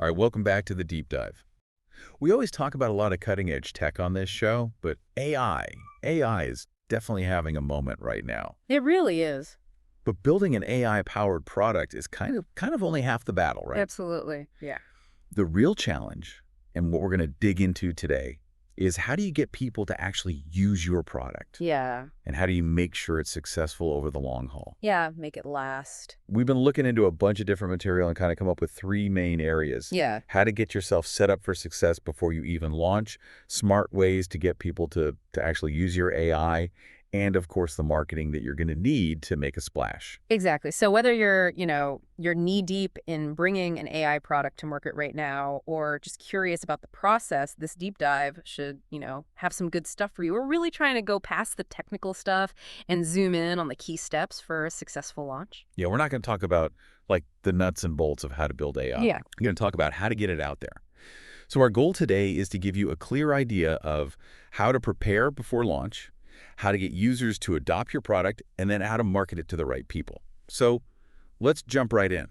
All right, welcome back to the deep dive. We always talk about a lot of cutting-edge tech on this show, but AI is definitely having a moment right now. It really is. But building an AI-powered product is kind of only half the battle, right? Absolutely. Yeah. The real challenge, and what we're going to dig into today, is how do you get people to actually use your product? Yeah. And how do you make sure it's successful over the long haul? Yeah. Make it last. We've been looking into a bunch of different material and kind of come up with three main areas. Yeah. How to get yourself set up for success before you even launch, smart ways to get people to actually use your AI, and of course the marketing that you're going to need to make a splash. Exactly. So whether you're knee deep in bringing an AI product to market right now or just curious about the process, this deep dive should, have some good stuff for you. We're really trying to go past the technical stuff and zoom in on the key steps for a successful launch. Yeah, we're not going to talk about like the nuts and bolts of how to build AI. Yeah. We're going to talk about how to get it out there. So our goal today is to give you a clear idea of how to prepare before launch, how to get users to adopt your product, and then how to market it to the right people. So let's jump right in.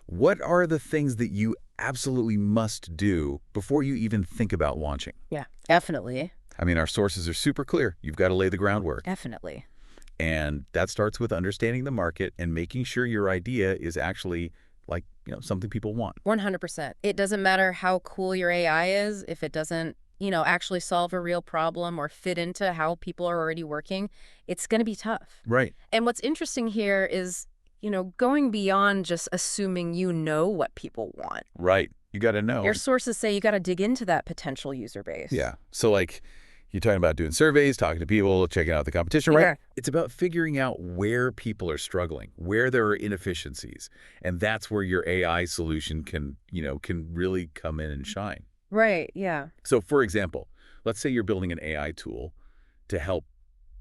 What are the things that you absolutely must do before you even think about launching? Yeah, definitely. I mean, our sources are super clear. You've got to lay the groundwork. Definitely. And that starts with understanding the market and making sure your idea is actually like, something people want. 100%. It doesn't matter how cool your AI is if it doesn't actually solve a real problem or fit into how people are already working, it's going to be tough. Right. And what's interesting here is, going beyond just assuming what people want. Right. You got to know. Your sources say you got to dig into that potential user base. Yeah. So like you're talking about doing surveys, talking to people, checking out the competition, right? Yeah. It's about figuring out where people are struggling, where there are inefficiencies. And that's where your AI solution can really come in and shine. Right, yeah. So for example, let's say you're building an AI tool to help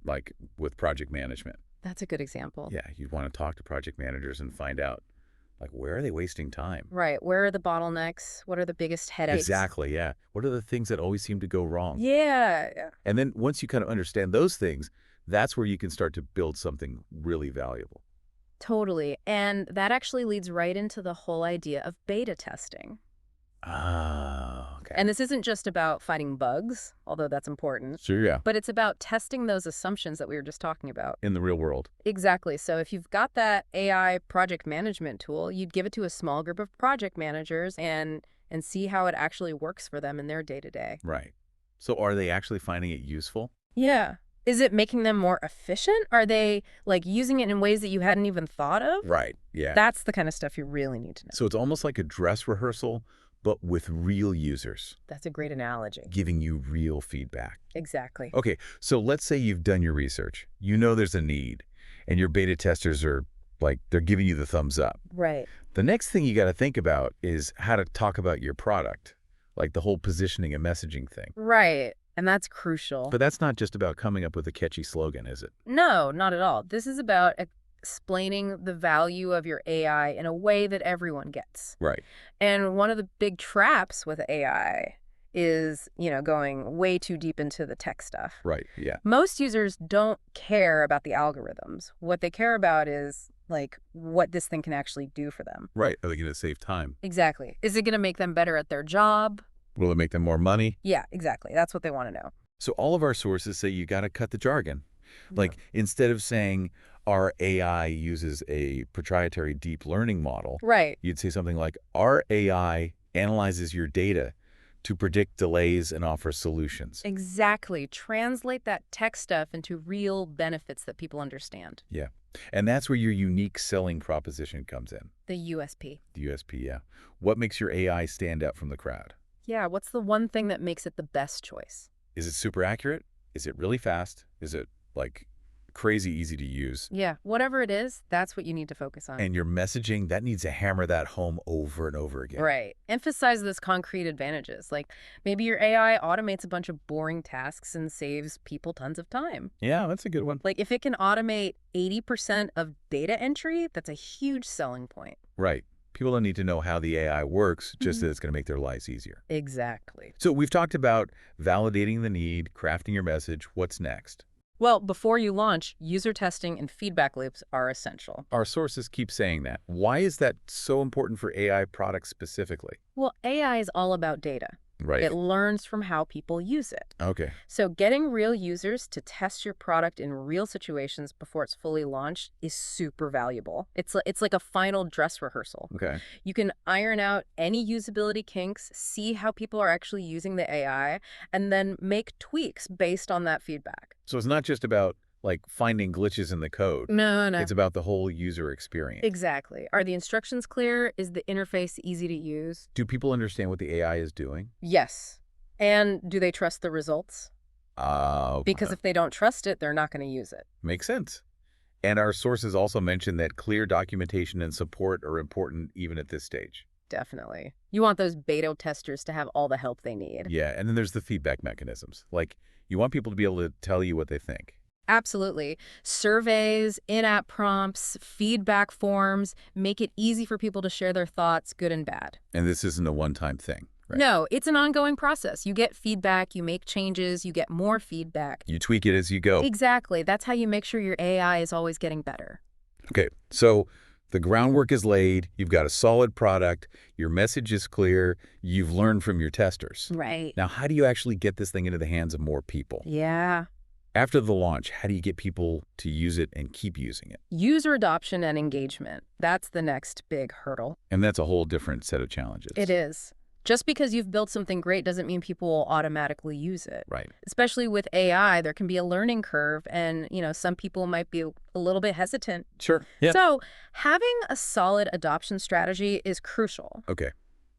like with project management. That's a good example. Yeah, you'd want to talk to project managers and find out like where are they wasting time? Right. Where are the bottlenecks? What are the biggest headaches? Exactly, yeah. What are the things that always seem to go wrong? Yeah. And then once you kind of understand those things, that's where you can start to build something really valuable. Totally. And that actually leads right into the whole idea of beta testing. Oh, okay. And this isn't just about finding bugs, although that's important. Sure, yeah. But it's about testing those assumptions that we were just talking about. In the real world. Exactly. So if you've got that AI project management tool, you'd give it to a small group of project managers and see how it actually works for them in their day-to-day. Right. So are they actually finding it useful? Yeah. Is it making them more efficient? Are they like using it in ways that you hadn't even thought of? Right, yeah. That's the kind of stuff you really need to know. So it's almost like a dress rehearsal, but with real users. That's a great analogy. Giving you real feedback. Exactly. Okay, so let's say you've done your research. You know there's a need, and your beta testers are like, they're giving you the thumbs up. Right. The next thing you got to think about is how to talk about your product, like the whole positioning and messaging thing. Right. And that's crucial. But that's not just about coming up with a catchy slogan, is it? No, not at all. This is about explaining the value of your AI in a way that everyone gets. Right. And one of the big traps with AI is, going way too deep into the tech stuff. Right, yeah. Most users don't care about the algorithms. What they care about is, like, what this thing can actually do for them. Right. Are they going to save time? Exactly. Is it going to make them better at their job? Will it make them more money? Yeah, exactly. That's what they want to know. So all of our sources say you got to cut the jargon. Like instead of saying our AI uses a proprietary deep learning model, right, you'd say something like our AI analyzes your data to predict delays and offer solutions. Exactly. Translate that tech stuff into real benefits that people understand. Yeah. And that's where your unique selling proposition comes in. The USP. The USP, yeah. What makes your AI stand out from the crowd? Yeah, what's the one thing that makes it the best choice? Is it super accurate? Is it really fast? Is it like crazy easy to use? Yeah, whatever it is, that's what you need to focus on. And your messaging, that needs to hammer that home over and over again. Right. Emphasize those concrete advantages. Like maybe your AI automates a bunch of boring tasks and saves people tons of time. Yeah, that's a good one. Like if it can automate 80% of data entry, that's a huge selling point. Right. People don't need to know how the AI works, just that it's going to make their lives easier. Exactly. So we've talked about validating the need, crafting your message. What's next? Well, before you launch, user testing and feedback loops are essential. Our sources keep saying that. Why is that so important for AI products specifically? Well, AI is all about data. Right. It learns from how people use it. Okay. So getting real users to test your product in real situations before it's fully launched is super valuable. It's like a final dress rehearsal. Okay. You can iron out any usability kinks, see how people are actually using the AI, and then make tweaks based on that feedback. So it's not just about like finding glitches in the code. No, no. It's about the whole user experience. Exactly. Are the instructions clear? Is the interface easy to use? Do people understand what the AI is doing? Yes. And do they trust the results? Uh, Because if they don't trust it, they're not going to use it. Makes sense. And our sources also mention that clear documentation and support are important even at this stage. Definitely. You want those beta testers to have all the help they need. Yeah, and then there's the feedback mechanisms. Like, you want people to be able to tell you what they think. Absolutely. Surveys, in-app prompts, feedback forms make it easy for people to share their thoughts, good and bad. And this isn't a one-time thing, right? No, it's an ongoing process. You get feedback, you make changes, you get more feedback. You tweak it as you go. Exactly. That's how you make sure your AI is always getting better. Okay, so the groundwork is laid, you've got a solid product, your message is clear, you've learned from your testers. Right. Now, how do you actually get this thing into the hands of more people? Yeah. After the launch, how do you get people to use it and keep using it? User adoption and engagement. That's the next big hurdle. And that's a whole different set of challenges. It is. Just because you've built something great doesn't mean people will automatically use it. Right. Especially with AI, there can be a learning curve and, some people might be a little bit hesitant. Sure. Yeah. So having a solid adoption strategy is crucial. Okay.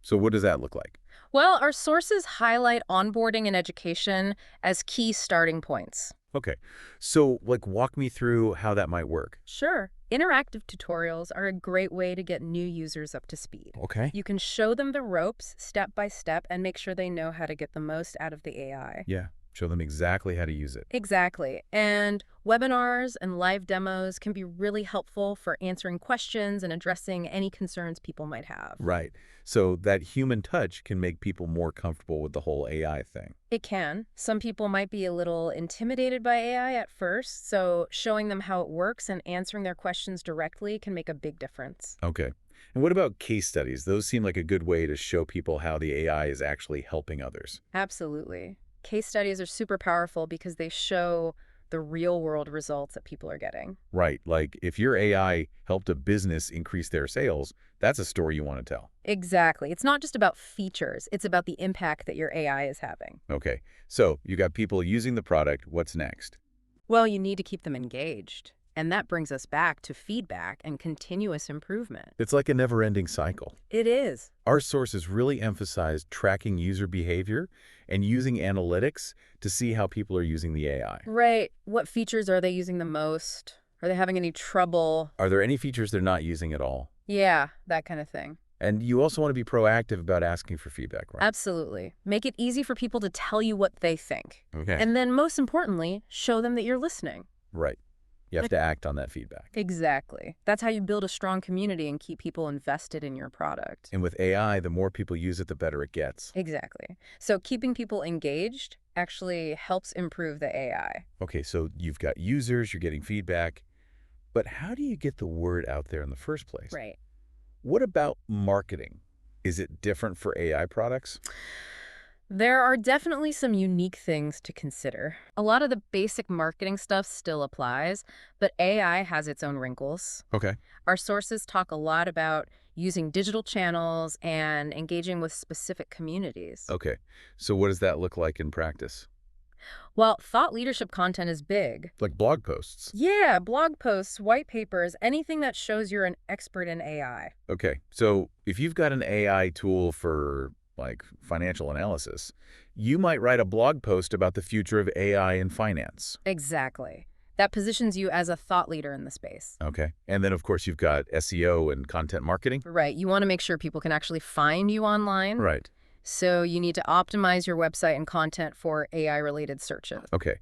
So what does that look like? Well, our sources highlight onboarding and education as key starting points. Okay. So, walk me through how that might work. Sure. Interactive tutorials are a great way to get new users up to speed. Okay. You can show them the ropes step by step and make sure they know how to get the most out of the AI. Yeah. Show them exactly how to use it. Exactly. And webinars and live demos can be really helpful for answering questions and addressing any concerns people might have. Right. So that human touch can make people more comfortable with the whole AI thing. It can. Some people might be a little intimidated by AI at first, so showing them how it works and answering their questions directly can make a big difference. Okay. And what about case studies? Those seem like a good way to show people how the AI is actually helping others. Absolutely. Case studies are super powerful because they show the real-world results that people are getting. Right. Like if your AI helped a business increase their sales, that's a story you want to tell. Exactly. It's not just about features. It's about the impact that your AI is having. Okay. So you got people using the product. What's next? Well, you need to keep them engaged. And that brings us back to feedback and continuous improvement. It's like a never-ending cycle. It is. Our sources really emphasize tracking user behavior and using analytics to see how people are using the AI. Right. What features are they using the most? Are they having any trouble? Are there any features they're not using at all? Yeah, that kind of thing. And you also want to be proactive about asking for feedback, right? Absolutely. Make it easy for people to tell you what they think. Okay. And then most importantly, show them that you're listening. Right. You have to act on that feedback. Exactly. That's how you build a strong community and keep people invested in your product. And with AI, the more people use it, the better it gets. Exactly. So keeping people engaged actually helps improve the AI. Okay, so you've got users, you're getting feedback, but how do you get the word out there in the first place? Right. What about marketing? Is it different for AI products? There are definitely some unique things to consider. A lot of the basic marketing stuff still applies, but AI has its own wrinkles. Okay. Our sources talk a lot about using digital channels and engaging with specific communities. Okay, so what does that look like in practice? Well, thought leadership content is big. Like blog posts. Yeah, blog posts, white papers, anything that shows you're an expert in AI. Okay, so if you've got an AI tool for financial analysis, you might write a blog post about the future of AI in finance. Exactly. That positions you as a thought leader in the space. Okay. And then, of course, you've got SEO and content marketing. Right. You want to make sure people can actually find you online. Right. So you need to optimize your website and content for AI-related searches. Okay.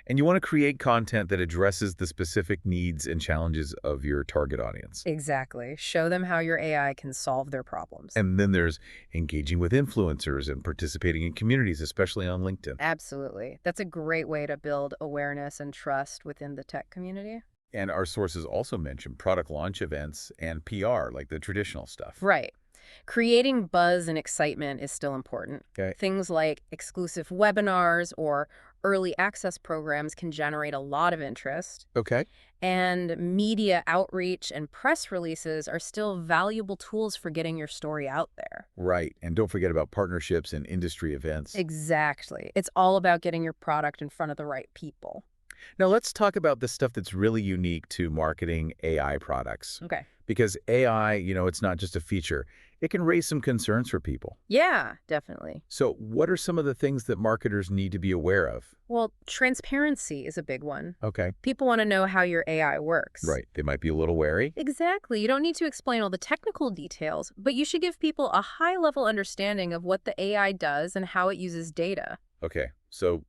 And you want to create content that addresses the specific needs and challenges of your target audience. Exactly. Show them how your AI can solve their problems. And then there's engaging with influencers and participating in communities, especially on LinkedIn. Absolutely. That's a great way to build awareness and trust within the tech community. And our sources also mention product launch events and PR, like the traditional stuff. Right. Creating buzz and excitement is still important. Okay. Things like exclusive webinars or early access programs can generate a lot of interest. Okay. And media outreach and press releases are still valuable tools for getting your story out there. Right. And don't forget about partnerships and industry events. Exactly. It's all about getting your product in front of the right people. Now, let's talk about the stuff that's really unique to marketing AI products. Okay. Because AI, it's not just a feature. It can raise some concerns for people. Yeah, definitely. So what are some of the things that marketers need to be aware of? Well, transparency is a big one. Okay. People want to know how your AI works. Right. They might be a little wary. Exactly. You don't need to explain all the technical details, but you should give people a high-level understanding of what the AI does and how it uses data. Okay. So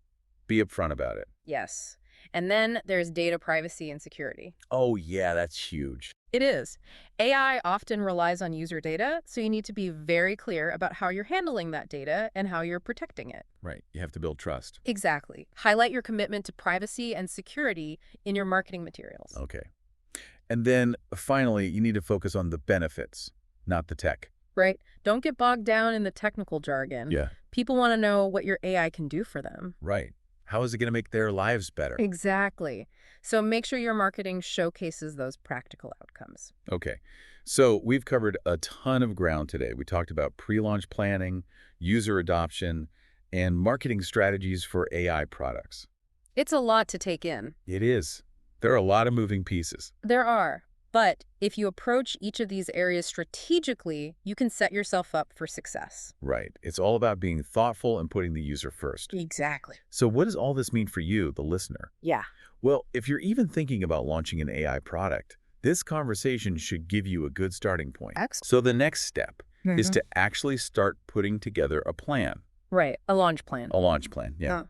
be upfront about it. Yes. And then there's data privacy and security. Oh, yeah, that's huge. It is. AI often relies on user data, so you need to be very clear about how you're handling that data and how you're protecting it. Right. You have to build trust. Exactly. Highlight your commitment to privacy and security in your marketing materials. Okay. And then finally, you need to focus on the benefits, not the tech. Right? Don't get bogged down in the technical jargon. Yeah. People want to know what your AI can do for them. Right. How is it going to make their lives better? Exactly. So make sure your marketing showcases those practical outcomes. Okay. So we've covered a ton of ground today. We talked about pre-launch planning, user adoption, and marketing strategies for AI products. It's a lot to take in. It is. There are a lot of moving pieces. There are. But if you approach each of these areas strategically, you can set yourself up for success. Right. It's all about being thoughtful and putting the user first. Exactly. So what does all this mean for you, the listener? Yeah. Well, if you're even thinking about launching an AI product, this conversation should give you a good starting point. Excellent. So the next step is to actually start putting together a plan. Right. A launch plan. A launch plan, yeah.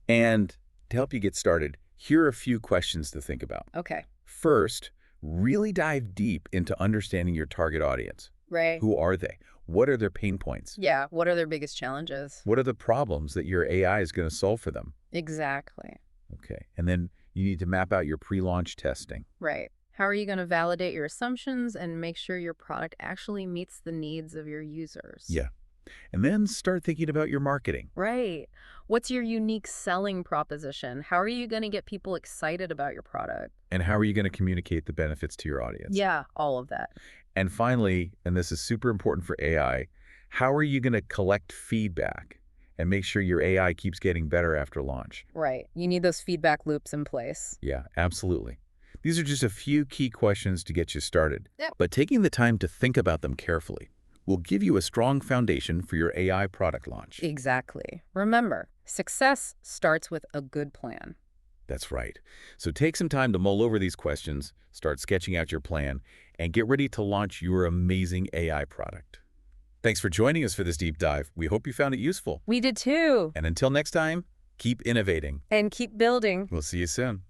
And to help you get started, here are a few questions to think about. Okay. First, really dive deep into understanding your target audience. Right. Who are they? What are their pain points? Yeah. What are their biggest challenges? What are the problems that your AI is going to solve for them? Exactly. Okay. And then you need to map out your pre-launch testing. Right. How are you going to validate your assumptions and make sure your product actually meets the needs of your users? Yeah. And then start thinking about your marketing. Right. What's your unique selling proposition? How are you going to get people excited about your product? And how are you going to communicate the benefits to your audience? Yeah, all of that. And finally, and this is super important for AI, how are you going to collect feedback and make sure your AI keeps getting better after launch? Right. You need those feedback loops in place. Yeah, absolutely. These are just a few key questions to get you started. Yep. But taking the time to think about them carefully will give you a strong foundation for your AI product launch. Exactly. Remember, success starts with a good plan. That's right. So take some time to mull over these questions, start sketching out your plan, and get ready to launch your amazing AI product. Thanks for joining us for this deep dive. We hope you found it useful. We did too. And until next time, keep innovating. And keep building. We'll see you soon.